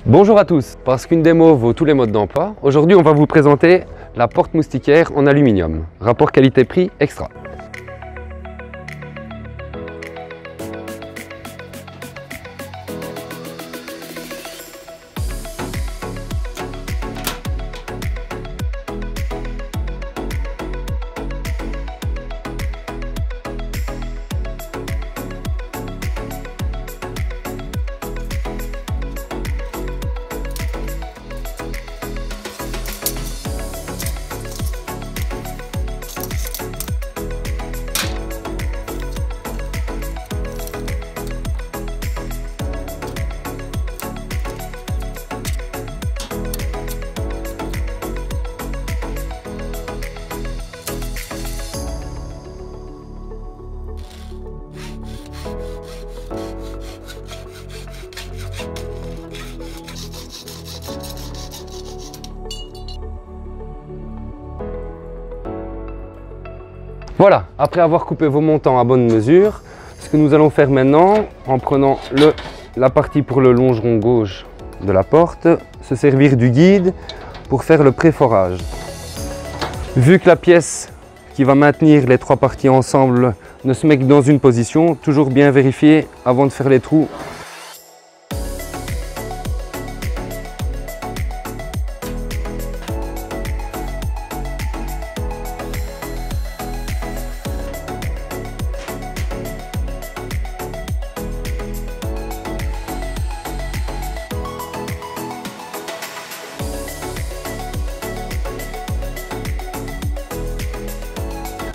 Bonjour à tous, parce qu'une démo vaut tous les modes d'emploi, aujourd'hui on va vous présenter la porte moustiquaire en aluminium, rapport qualité-prix extra. Voilà, après avoir coupé vos montants à bonne mesure, ce que nous allons faire maintenant, en prenant la partie pour le longeron gauche de la porte, se servir du guide pour faire le préforage. Vu que la pièce qui va maintenir les trois parties ensemble ne se met que dans une position, toujours bien vérifier avant de faire les trous.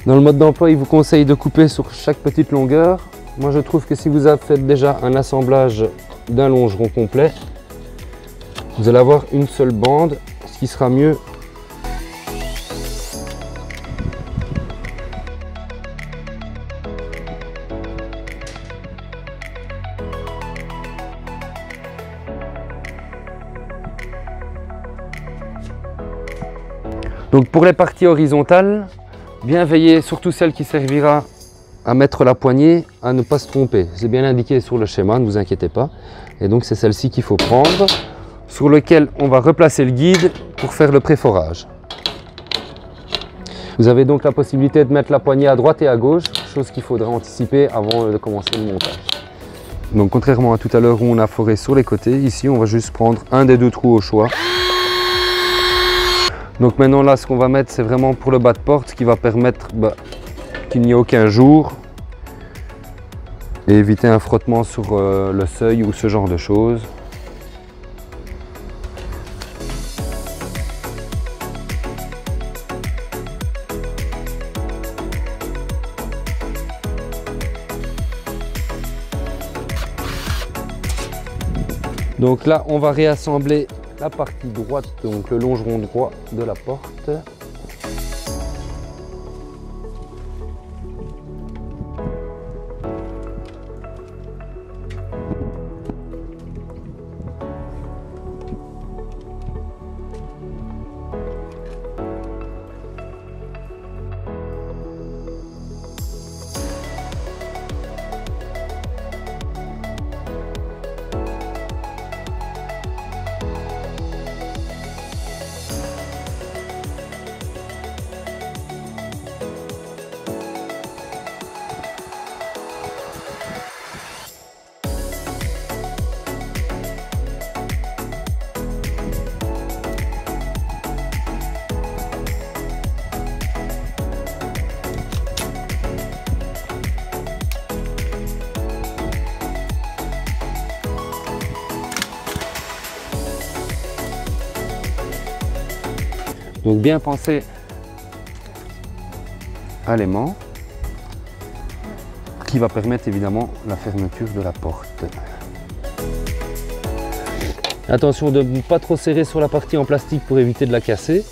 Dans le mode d'emploi, il vous conseille de couper sur chaque petite longueur. Moi, je trouve que si vous avez fait déjà un assemblage d'un longeron complet, vous allez avoir une seule bande, ce qui sera mieux. Donc pour les parties horizontales, bien veiller, surtout celle qui servira à mettre la poignée, à ne pas se tromper. C'est bien indiqué sur le schéma, ne vous inquiétez pas. Et donc c'est celle-ci qu'il faut prendre, sur lequel on va replacer le guide pour faire le préforage. Vous avez donc la possibilité de mettre la poignée à droite et à gauche, chose qu'il faudra anticiper avant de commencer le montage. Donc contrairement à tout à l'heure où on a foré sur les côtés, ici on va juste prendre un des deux trous au choix. Donc maintenant là, ce qu'on va mettre, c'est vraiment pour le bas de porte, ce qui va permettre qu'il n'y ait aucun jour et éviter un frottement sur le seuil ou ce genre de choses. Donc là, on va réassembler la partie droite, donc le longeron droit de la porte. Donc bien penser à l'aimant qui va permettre évidemment la fermeture de la porte. Attention de ne pas trop serrer sur la partie en plastique pour éviter de la casser.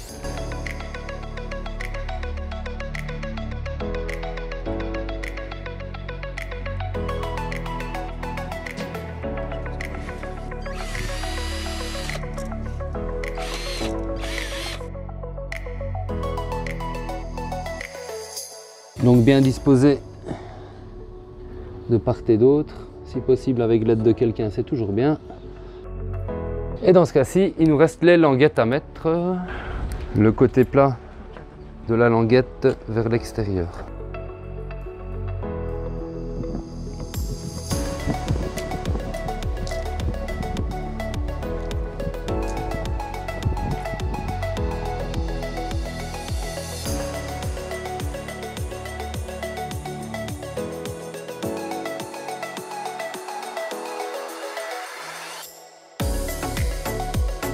Donc bien disposé de part et d'autre, si possible avec l'aide de quelqu'un, c'est toujours bien. Et dans ce cas-ci, il nous reste les languettes à mettre. Le côté plat de la languette vers l'extérieur.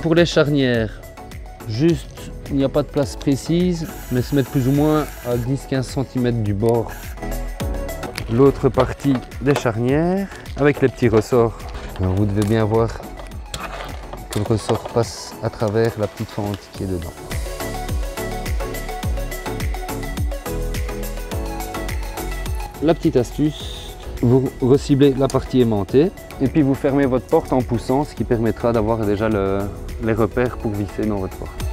Pour les charnières, juste, il n'y a pas de place précise, mais se mettre plus ou moins à 10-15 cm du bord. L'autre partie des charnières, avec les petits ressorts. Alors vous devez bien voir que le ressort passe à travers la petite fente qui est dedans. La petite astuce, vous reciblez la partie aimantée et puis vous fermez votre porte en poussant, ce qui permettra d'avoir déjà les repères pour visser dans votre porte.